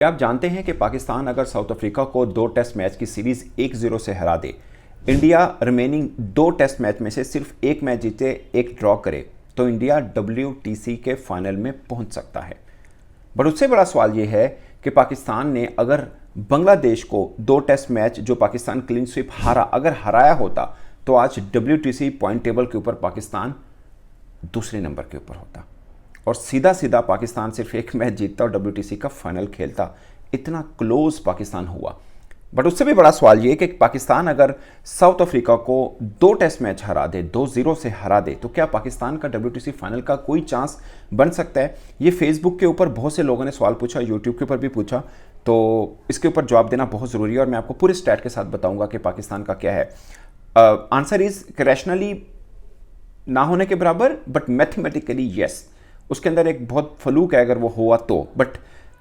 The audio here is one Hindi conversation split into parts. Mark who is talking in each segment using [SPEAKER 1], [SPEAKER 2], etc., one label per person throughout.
[SPEAKER 1] क्या आप जानते हैं कि पाकिस्तान अगर साउथ अफ्रीका को 2 टेस्ट मैच की सीरीज 1-0 से हरा दे, इंडिया रिमेनिंग 2 टेस्ट मैच में से सिर्फ एक मैच जीते, एक ड्रॉ करे, तो इंडिया WTC के फाइनल में पहुंच सकता है। बट उससे बड़ा सवाल यह है कि पाकिस्तान ने अगर बांग्लादेश को 2 टेस्ट मैच जो पाकिस्तान क्लीन स्वीप हारा, अगर हराया होता तो आज WTC पॉइंट टेबल के ऊपर पाकिस्तान दूसरे नंबर के ऊपर होता और सीधा सीधा पाकिस्तान सिर्फ एक मैच जीतता और WTC का फाइनल खेलता। इतना क्लोज पाकिस्तान हुआ। बट उससे भी बड़ा सवाल ये कि पाकिस्तान अगर साउथ अफ्रीका को 2 टेस्ट मैच हरा दे, 2-0 से हरा दे, तो क्या पाकिस्तान का WTC फाइनल का कोई चांस बन सकता है? ये फेसबुक के ऊपर बहुत से लोगों ने सवाल पूछा, यूट्यूब के ऊपर भी पूछा, तो इसके ऊपर जवाब देना बहुत ज़रूरी है और मैं आपको पूरे स्टैट के साथ बताऊंगा कि पाकिस्तान का क्या है। आंसर इज रैशनली ना होने के बराबर, बट मैथमेटिकली यस। उसके अंदर एक बहुत फलूक है अगर वो हुआ तो, बट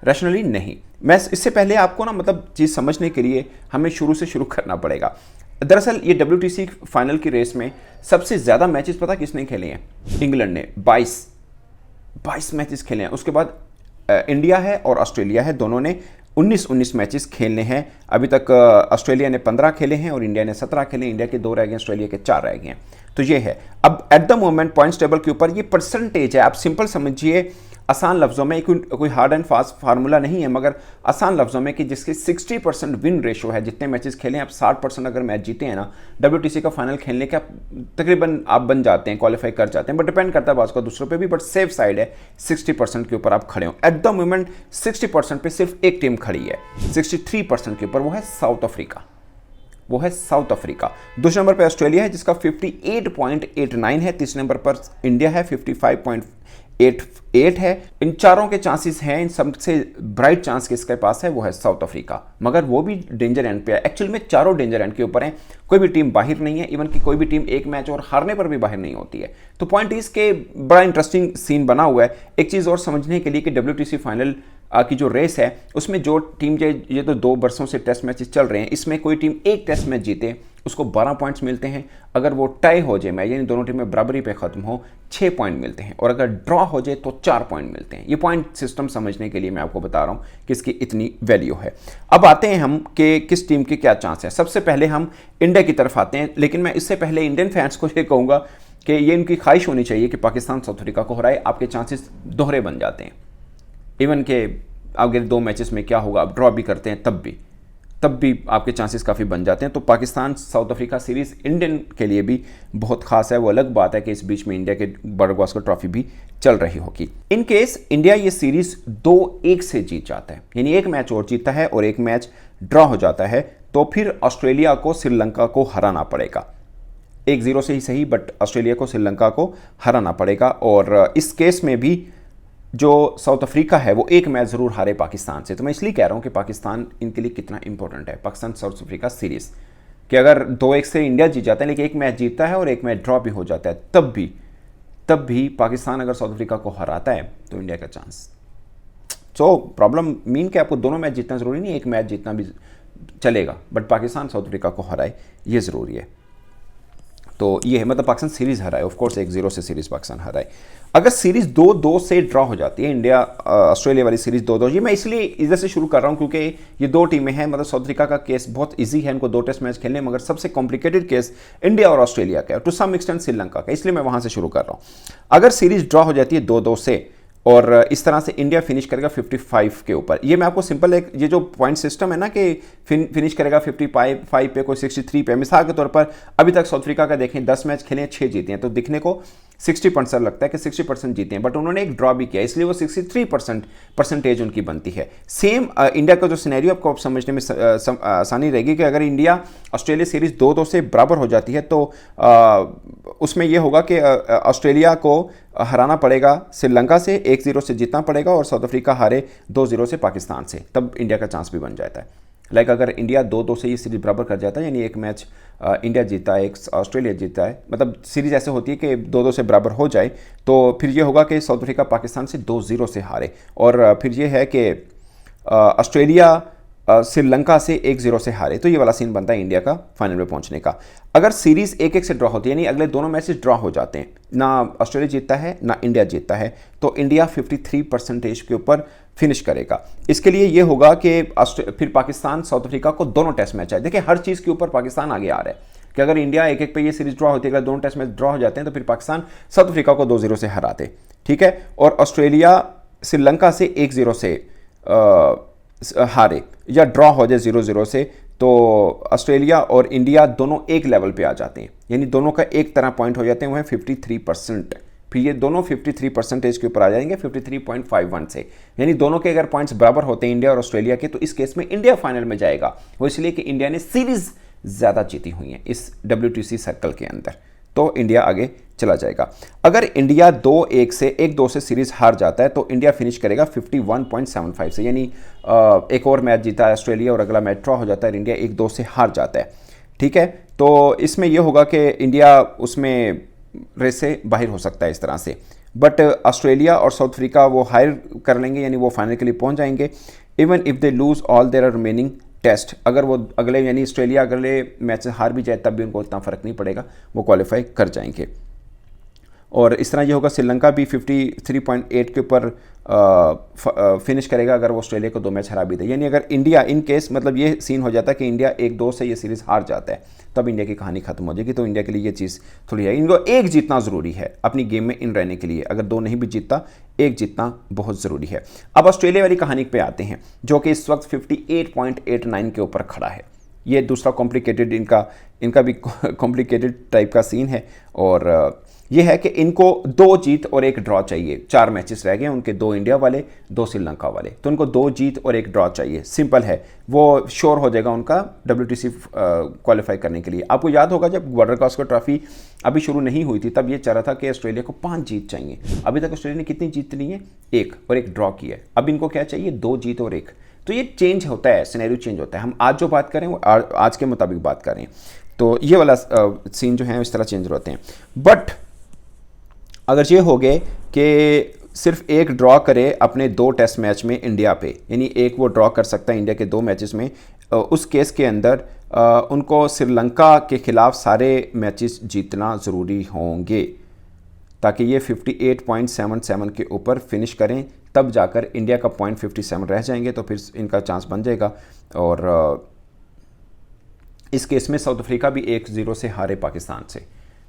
[SPEAKER 1] रैशनली नहीं। मैं इससे पहले आपको ना चीज़ समझने के लिए हमें शुरू से शुरू करना पड़ेगा। दरअसल ये WTC फाइनल की रेस में सबसे ज़्यादा मैचेस पता किसने खेले हैं? इंग्लैंड ने 22 मैचेस खेले हैं। उसके बाद इंडिया है और ऑस्ट्रेलिया है, दोनों ने 19 मैचेस खेलने हैं। अभी तक ऑस्ट्रेलिया ने 15 खेले हैं और इंडिया ने 17 खेले। इंडिया के 2 रह गए, ऑस्ट्रेलिया के 4 रह गए हैं। तो ये है। अब at the moment points table के ऊपर ये परसेंटेज है। आप सिंपल समझिए, आसान लफ्ज़ों में, कोई हार्ड एंड फास्ट फार्मूला नहीं है, मगर आसान लफ्ज़ों में कि जिसके 60% विन रेशो है, जितने मैचेस खेले हैं, आप 60% अगर मैच जीते हैं ना, WTC का फाइनल खेलने का तकरीबन आप बन जाते हैं, क्वालिफाई कर जाते हैं। बट डिपेंड करता है बाज़ का दूसरों पे भी, बट सेफ साइड है 60% के ऊपर आप खड़े हो। एट द मोमेंट 60% पे सिर्फ एक टीम खड़ी है 63% के ऊपर, वो है साउथ अफ्रीका। दूसरे नंबर पर ऑस्ट्रेलिया है जिसका 58.89 है। तीसरे नंबर पर इंडिया है 55.88 है। इन चारों के चांसेस हैं, इन सबसे ब्राइट चांस किसके पास है? वो है साउथ अफ्रीका, मगर वो भी डेंजर एंड पे है। एक्चुअल में चारों डेंजर एंड के ऊपर हैं। कोई भी टीम बाहर नहीं है, इवन कि कोई भी टीम एक मैच और हारने पर भी बाहर नहीं होती है। तो पॉइंट इसके बड़ा इंटरेस्टिंग सीन बना हुआ है। एक चीज़ और समझने के लिए कि WTC फाइनल की जो रेस है उसमें जो टीम, ये तो 2 बरसों से टेस्ट मैचेस चल रहे हैं, इसमें कोई टीम एक टेस्ट मैच जीते उसको 12 पॉइंट्स मिलते हैं। अगर वो टाई हो जाए, यानी दोनों टीमें बराबरी पे खत्म हो, 6 पॉइंट मिलते हैं, और अगर ड्रॉ हो जाए तो 4 पॉइंट मिलते हैं। ये पॉइंट सिस्टम समझने के लिए मैं आपको बता रहा हूँ कि इसकी इतनी वैल्यू है। अब आते हैं हम कि किस टीम के क्या चांस है। सबसे पहले हम इंडिया की तरफ आते हैं, लेकिन मैं इससे पहले इंडियन फैंस को ये कहूँगा कि ये इनकी ख्वाहिश होनी चाहिए कि पाकिस्तान साउथ अफ्रीका को हराए। आपके चांसेस दोहरे बन जाते हैं। इवन के अगर 2 मैचेस में क्या होगा, आप ड्रॉ भी करते हैं तब भी आपके चांसेस काफ़ी बन जाते हैं। तो Pakistan south Africa series Indian के लिए भी बहुत खास है। वो अलग बात है कि इस बीच में इंडिया के बॉर्डर गावस्कर ट्रॉफी भी चल रही होगी। इन केस इंडिया ये सीरीज़ 2-1 से जीत जाता है, यानी एक मैच और जीतता है और एक मैच ड्रॉ हो जाता है, तो फिर ऑस्ट्रेलिया को श्रीलंका को हराना पड़ेगा। 1-0 से ही सही, बट ऑस्ट्रेलिया को श्रीलंका को हराना पड़ेगा। और इस केस में भी जो साउथ अफ्रीका है वो एक मैच ज़रूर हारे पाकिस्तान से। तो मैं इसलिए कह रहा हूँ कि पाकिस्तान इनके लिए कितना इंपॉर्टेंट है, पाकिस्तान साउथ अफ्रीका सीरीज़, कि अगर 2-1 से इंडिया जीत जाता है लेकिन एक मैच जीतता है और एक मैच ड्रॉ भी हो जाता है, तब भी पाकिस्तान अगर साउथ अफ्रीका को हराता है तो इंडिया का चांस। सो प्रॉब्लम मीन कि आपको दोनों मैच जीतना ज़रूरी नहीं, एक मैच जीतना भी चलेगा, बट पाकिस्तान साउथ अफ्रीका को हराए ये ज़रूरी है। तो ये है, मतलब पाकिस्तान सीरीज़ हराए, ऑफकोर्स 1-0 से सीरीज़ पाकिस्तान हराए। अगर सीरीज़ 2-2 से ड्रॉ हो जाती है, इंडिया ऑस्ट्रेलिया वाली सीरीज़ 2-2, ये मैं इसलिए इधर से शुरू कर रहा हूँ क्योंकि ये 2 टीमें हैं। मतलब साउथ अफ्रीका का केस बहुत इजी है, इनको 2 टेस्ट मैच खेलने, मगर सबसे कॉम्प्लिकेटेड केस इंडिया और ऑस्ट्रेलिया का है, टू सम एक्सटेंट श्रीलंका का, इसलिए मैं वहाँ से शुरू कर रहा हूँ। अगर सीरीज़ ड्रॉ हो जाती है 2-2 से और इस तरह से इंडिया फिनिश करेगा 55 के ऊपर, ये मैं आपको सिंपल एक, ये जो पॉइंट सिस्टम है ना कि फिनिश करेगा 55 पे, कोई 63 पे, मिसाल के तौर पर अभी तक साउथ अफ्रीका का देखें 10 मैच खेले, 6 जीते हैं, तो दिखने को 60% लगता है कि 60% जीते हैं, बट उन्होंने एक ड्रॉ भी किया, इसलिए वो 63% परसेंटेज उनकी बनती है। सेम इंडिया का जो सिनेरियो आपको समझने में आसानी रहेगी कि अगर इंडिया ऑस्ट्रेलिया सीरीज़ 2-2 से बराबर हो जाती है तो उसमें यह होगा कि ऑस्ट्रेलिया को हराना पड़ेगा श्रीलंका से, 1-0 से जीतना पड़ेगा, और साउथ अफ्रीका हारे 2-0 से पाकिस्तान से, तब इंडिया का चांस भी बन जाता है। लाइक अगर इंडिया 2-2 से ये सीरीज़ बराबर कर जाता है, यानी एक मैच इंडिया जीता है, एक ऑस्ट्रेलिया जीता है, मतलब सीरीज़ ऐसे होती है कि 2-2 से बराबर हो जाए, तो फिर ये होगा कि साउथ अफ्रीका पाकिस्तान से 2-0 से हारे, और फिर ये है कि ऑस्ट्रेलिया श्रीलंका से 1-0 से हारे, तो ये वाला सीन बनता है इंडिया का फाइनल में पहुंचने का। अगर सीरीज 1-1 से ड्रॉ होती है, यानी अगले दोनों मैचेस ड्रॉ हो जाते हैं, ना ऑस्ट्रेलिया जीतता है ना इंडिया जीतता है, तो इंडिया 53% के ऊपर फिनिश करेगा। इसके लिए ये होगा कि फिर पाकिस्तान साउथ अफ्रीका को दोनों टेस्ट मैच है। देखिए हर चीज़ के ऊपर पाकिस्तान आगे आ रहा है कि अगर इंडिया 1-1 पे ये सीरीज ड्रॉ होती है, अगर दोनों टेस्ट मैच ड्रॉ हो जाते हैं तो फिर पाकिस्तान साउथ अफ्रीका को 2-0 से हराते, ठीक है। और ऑस्ट्रेलिया श्रीलंका से 1-0 से हारे या ड्रॉ हो जाए 0-0 से, तो ऑस्ट्रेलिया और इंडिया दोनों एक लेवल पे आ जाते हैं, यानी दोनों का एक तरह पॉइंट हो जाते हैं, वो है 53%। फिर ये दोनों 53% के ऊपर आ जाएंगे 53.51 से, यानी दोनों के अगर पॉइंट्स बराबर होते हैं इंडिया और ऑस्ट्रेलिया के, तो इस केस में इंडिया फाइनल में जाएगा। वो इसलिए कि इंडिया ने सीरीज ज़्यादा जीती हुई है इस WTC सर्कल के अंदर, तो इंडिया आगे चला जाएगा। अगर इंडिया 2-1 से 1-2 से सीरीज हार जाता है तो इंडिया फिनिश करेगा 51.75 से, यानी एक और मैच जीता है ऑस्ट्रेलिया और अगला मैच ड्रॉ हो जाता है, इंडिया 1-2 से हार जाता है, ठीक है। तो इसमें यह होगा कि इंडिया उसमें रेस से बाहर हो सकता है इस तरह से, बट ऑस्ट्रेलिया और साउथ अफ्रीका वो हायर कर लेंगे, यानी वो फाइनल के लिए पहुंच जाएंगे। Even if they lose all their remaining test, अगर वो अगले यानी ऑस्ट्रेलिया अगले मैच से हार भी जाए तब भी उनको उतना फर्क नहीं पड़ेगा, वो क्वालिफाई कर जाएंगे। और इस तरह ये होगा श्रीलंका भी 53.8 के ऊपर फिनिश करेगा अगर वो ऑस्ट्रेलिया को 2 मैच हरा भी दे, यानी अगर इंडिया इन केस मतलब ये सीन हो जाता है कि इंडिया 1-2 से ये सीरीज़ हार जाता है, तब इंडिया की कहानी खत्म हो जाएगी। तो इंडिया के लिए ये चीज़ थोड़ी है, इनको एक जीतना ज़रूरी है अपनी गेम में इन रहने के लिए, अगर 2 नहीं भी जीतता, एक जीतना बहुत ज़रूरी है। अब ऑस्ट्रेलिया वाली कहानी पे आते हैं, जो कि इस वक्त 58.89 के ऊपर खड़ा है। ये दूसरा कॉम्प्लिकेटेड इनका भी कॉम्प्लिकेटेड टाइप का सीन है, और ये है कि इनको 2 जीत और 1 ड्रॉ चाहिए। 4 मैचेस रह गए उनके, 2 इंडिया वाले 2 श्रीलंका वाले, तो उनको 2 जीत और 1 ड्रॉ चाहिए। सिंपल है, वो श्योर हो जाएगा उनका WTC क्वालिफाई करने के लिए। आपको याद होगा जब बॉर्डर गावस्कर ट्रॉफी अभी शुरू नहीं हुई थी, तब ये चाह रहा था कि ऑस्ट्रेलिया को 5 जीत चाहिए। अभी तक ऑस्ट्रेलिया ने कितनी जीत ली है? 1 और 1 ड्रॉ की है। अब इनको क्या चाहिए? 2 जीत और 1। तो ये चेंज होता है, सिनेरियो चेंज होता है। हम आज जो बात करें वो आज के मुताबिक बात करें, तो ये वाला सीन जो है इस तरह चेंज होते हैं। बट अगर ये हो गए कि सिर्फ 1 ड्रॉ करे अपने 2 टेस्ट मैच में इंडिया पे, यानी 1 वो ड्रॉ कर सकता है इंडिया के 2 मैचेस में, उस केस के अंदर उनको श्रीलंका के खिलाफ सारे मैचेस जीतना ज़रूरी होंगे, ताकि ये 58.77 के ऊपर फिनिश करें, तब जाकर इंडिया का पॉइंट 57 रह जाएंगे, तो फिर इनका चांस बन जाएगा। और इस केस में साउथ अफ्रीका भी 1-0 से हारे पाकिस्तान से।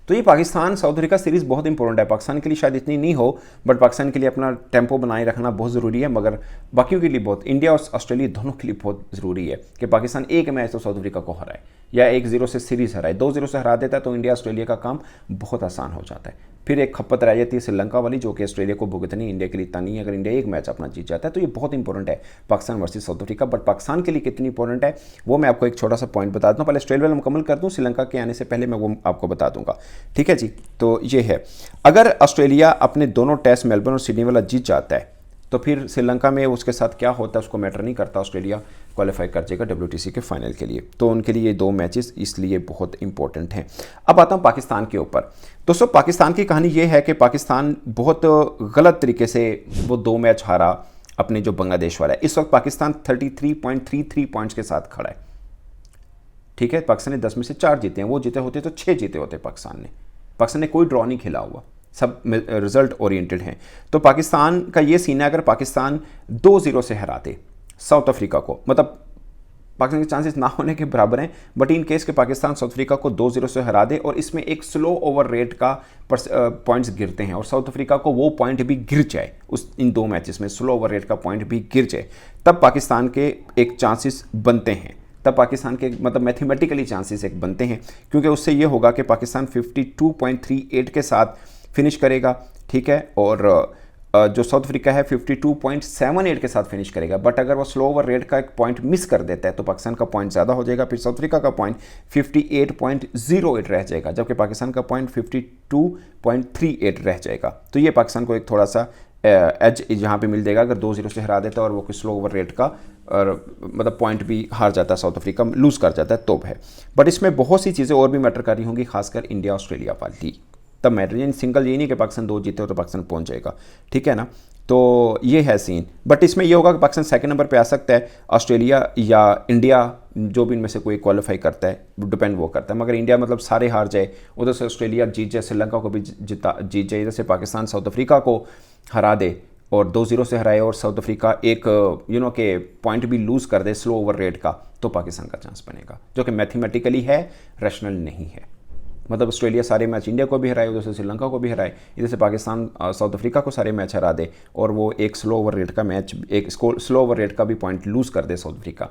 [SPEAKER 1] तो ये पाकिस्तान साउथ अफ्रीका सीरीज़ बहुत इंपॉर्टेंट है। पाकिस्तान के लिए शायद इतनी नहीं हो, बट पाकिस्तान के लिए अपना टेम्पो बनाए रखना बहुत ज़रूरी है, मगर बाकियों के लिए बहुत, इंडिया और ऑस्ट्रेलिया दोनों के लिए बहुत ज़रूरी है कि पाकिस्तान एक मैच तो साउथ अफ्रीका को हराए या 1-0 से सीरीज़ हराए। 2-0 से हरा देता है तो इंडिया ऑस्ट्रेलिया का काम बहुत आसान हो जाता है। फिर एक खप्पत रह जाती है श्रीलंका वाली, जो कि ऑस्ट्रेलिया को भुगतनी, इंडिया के लिए इतना नहीं है। अगर इंडिया एक मैच अपना जीत जाता है तो ये बहुत इंपॉर्टेंट है Pakistan versus south Africa. But Pakistan के लिए कितनी इंपॉर्टेंट है वो मैं आपको एक छोटा सा पॉइंट बता दूँ। पहले ऑस्ट्रेलिया वाला मुकम्मल कर दूँ, श्रीलंका के आने से पहले मैं वो आपको बता दूंगा, ठीक है जी। तो ये है, अगर ऑस्ट्रेलिया अपने दोनों टेस्ट मेलबर्न और सिडनी वाला जीत जाता है तो फिर श्रीलंका में उसके साथ क्या होता है उसको मैटर नहीं करता, ऑस्ट्रेलिया क्वालिफाई कर जाएगा WTC के फाइनल के लिए। तो उनके लिए ये 2 मैचेस इसलिए बहुत इंपॉर्टेंट हैं। अब आता हूँ पाकिस्तान के ऊपर। दोस्तों पाकिस्तान की कहानी ये है कि पाकिस्तान बहुत गलत तरीके से वो 2 मैच हारा अपने जो बांग्लादेश वाला है। इस वक्त पाकिस्तान 33.33 पॉइंट्स के साथ खड़ा है, ठीक है। पाकिस्तान ने 10 में से 4 जीते हैं, वो जीते होते तो 6 जीते होते पाकिस्तान ने कोई ड्रॉ नहीं खेला हुआ, सब रिजल्ट ओरिएंटेड हैं। तो पाकिस्तान का ये सीन है, अगर पाकिस्तान 2-0 से हराते साउथ अफ्रीका को, मतलब पाकिस्तान के चांसेस ना होने के बराबर हैं, बट इन केस के पाकिस्तान साउथ अफ्रीका को 2-0 से हरा दे और इसमें एक स्लो ओवर रेट का पॉइंट्स गिरते हैं और साउथ अफ्रीका को वो पॉइंट भी गिर जाए, इन 2 मैचेस में स्लो ओवर रेट का पॉइंट भी गिर जाए, तब पाकिस्तान के एक चांसेस बनते हैं। तब पाकिस्तान के मतलब मैथमेटिकली चांसेस एक बनते हैं, क्योंकि उससे ये होगा कि पाकिस्तान 52.38 के साथ फिनिश करेगा, ठीक है। और जो साउथ अफ्रीका है 52.78 के साथ फिनिश करेगा। बट अगर वो स्लो ओवर रेट का एक पॉइंट मिस कर देता है तो पाकिस्तान का पॉइंट ज़्यादा हो जाएगा, फिर साउथ अफ्रीका का पॉइंट 58.08 रह जाएगा, जबकि पाकिस्तान का पॉइंट 52.38 रह जाएगा। तो ये पाकिस्तान को एक थोड़ा सा एज यहाँ पे मिल जाएगा अगर 2-0 से हरा देता है और वो कोई स्लो ओवर रेट का और मतलब पॉइंट भी हार जाता है, साउथ अफ्रीका लूज़ कर जाता है, तो है। बट इसमें बहुत सी चीज़ें और भी मैटर कर रही होंगी, खासकर इंडिया ऑस्ट्रेलिया वाली। तब मैटर, यानी सिंगल ये नहीं कि पाकिस्तान 2 जीते हो तो पाकिस्तान पहुंच जाएगा, ठीक है ना। तो ये है सीन, बट इसमें ये होगा कि पाकिस्तान सेकंड नंबर पे आ सकता है, ऑस्ट्रेलिया या इंडिया जो भी इनमें से कोई क्वालिफाई करता है, डिपेंड वो करता है। मगर इंडिया मतलब सारे हार जाए, उधर से ऑस्ट्रेलिया जीत जाए, श्रीलंका को भी जीत जाए, इधर से पाकिस्तान साउथ अफ्रीका को हरा दे और 2-0 से हराए और साउथ अफ्रीका एक के पॉइंट भी लूज़ कर दे स्लो ओवर रेट का, तो पाकिस्तान का चांस बनेगा, जो कि मैथमेटिकली है, रैशनल नहीं है। मतलब ऑस्ट्रेलिया सारे मैच इंडिया को भी हराए, उधर से श्रीलंका को भी हराए, इधर से पाकिस्तान साउथ अफ्रीका को सारे मैच हरा दे और वो एक स्लो ओवर रेट का मैच, एक स्लो ओवर रेट का भी पॉइंट लूज़ कर दे साउथ अफ्रीका,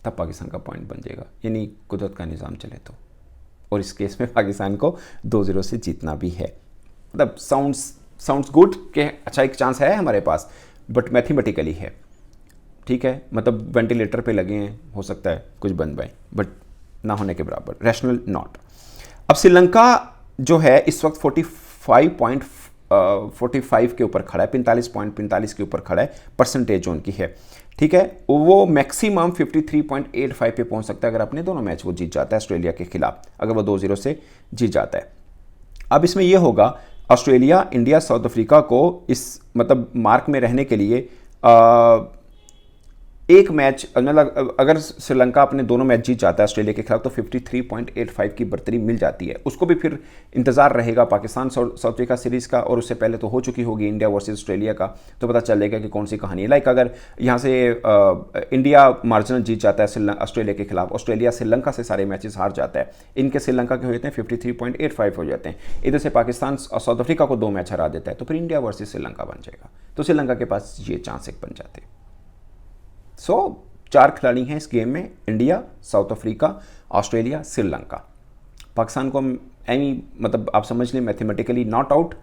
[SPEAKER 1] तब पाकिस्तान का पॉइंट बन जाएगा, यानी कुदरत का निज़ाम चले तो। और इस केस में पाकिस्तान को 2-0 से जीतना भी है। मतलब साउंड्स गुड कि अच्छा एक चांस है हमारे पास, बट मैथमेटिकली है, ठीक है। मतलब वेंटिलेटर पे लगे हैं, हो सकता है कुछ बन पाए, बट ना होने के बराबर, रैशनल नॉट। अब श्रीलंका जो है इस वक्त 45 के ऊपर खड़ा है, 45.45 के ऊपर खड़ा है, परसेंटेज उनकी है, ठीक है। वो मैक्सिमम 53.85 पे पहुंच सकता है अगर अपने दोनों मैच वो जीत जाता है ऑस्ट्रेलिया के खिलाफ, अगर वो 2-0 से जीत जाता है। अब इसमें यह होगा ऑस्ट्रेलिया, इंडिया, साउथ अफ्रीका को इस मतलब मार्क में रहने के लिए एक मैच, मतलब अगर श्रीलंका अपने दोनों मैच जीत जाता है ऑस्ट्रेलिया के खिलाफ तो 53.85 की बर्तरी मिल जाती है। उसको भी फिर इंतजार रहेगा पाकिस्तान साउथ अफ्रीका सीरीज़ का, और उससे पहले तो हो चुकी होगी इंडिया वर्सेस ऑस्ट्रेलिया का, तो पता चलेगा कि कौन सी कहानी है। लाइक अगर यहाँ से इंडिया मार्जिनल जीत जाता है ऑस्ट्रेलिया के खिलाफ, ऑस्ट्रेलिया श्रीलंका से सारे मैचेस हार जाता है, इनके श्रीलंका के हो जाते हैं 53.85 हो जाते हैं, इधर से पाकिस्तान साउथ अफ्रीका को 2 मैच हरा देता है, तो फिर इंडिया वर्सेस श्रीलंका बन जाएगा, तो श्रीलंका के पास ये चांस एक बन जाते हैं। सो 4 खिलाड़ी हैं इस गेम में, India, south Africa, Australia, Sri Lanka. Pakistan को मतलब आप समझ लें मैथमेटिकली नॉट आउट,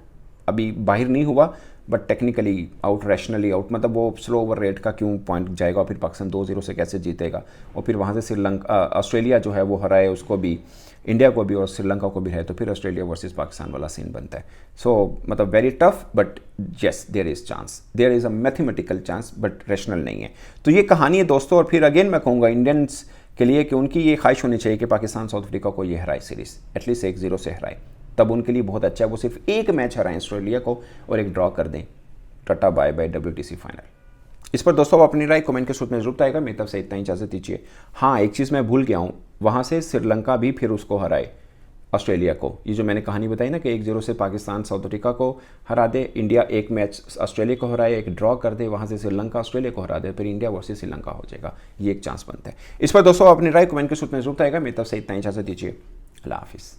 [SPEAKER 1] अभी बाहर नहीं हुआ, but technically out, rationally out. मतलब वो स्लो ओवर रेट का क्यों पॉइंट जाएगा, फिर पाकिस्तान 2-0 से कैसे जीतेगा, और फिर वहाँ से श्रीलंका ऑस्ट्रेलिया जो है वो हराए उसको भी, इंडिया को भी और श्रीलंका को भी है, तो फिर ऑस्ट्रेलिया वर्सेस पाकिस्तान वाला सीन बनता है। सो मतलब very tough, but yes there is chance, there is a mathematical chance, but rational नहीं है। तो ये कहानी है दोस्तों। और फिर अगेन मैं कहूँगा इंडियंस के लिए कि उनकी ये ख्वाहिश होनी चाहिए कि पाकिस्तान साउथ अफ्रीका को ये हराए सीरीज़, एटलीस्ट 1-0 से हराए, तब उनके लिए बहुत अच्छा है। वो सिर्फ एक मैच हराएं ऑस्ट्रेलिया को और एक ड्रॉ कर दें, tata bye bye WTC final. इस पर दोस्तों अपनी राय कमेंट के सूत्र में जरूर आएगा। मेरी तरफ से इतना ही, इजाजत दीजिए। हाँ, एक चीज़ मैं भूल गया हूँ, वहाँ से श्रीलंका भी फिर उसको हराए ऑस्ट्रेलिया को। ये जो मैंने कहानी बताई ना कि 1-0 से पाकिस्तान साउथ अफ्रीका को हरा दे, इंडिया एक मैच ऑस्ट्रेलिया को हराए, एक ड्रॉ कर दे, वहाँ से श्रीलंका ऑस्ट्रेलिया को हरा दे, फिर इंडिया वर्सेस श्रीलंका हो जाएगा, ये एक चांस बनता है। इस पर दोस्तों अपनी राय कमेंट के सूत्र में जरूर आएगा। मेरी तरफ से इतना ही, इजाजत दीजिए। अल्लाह हाफिज़।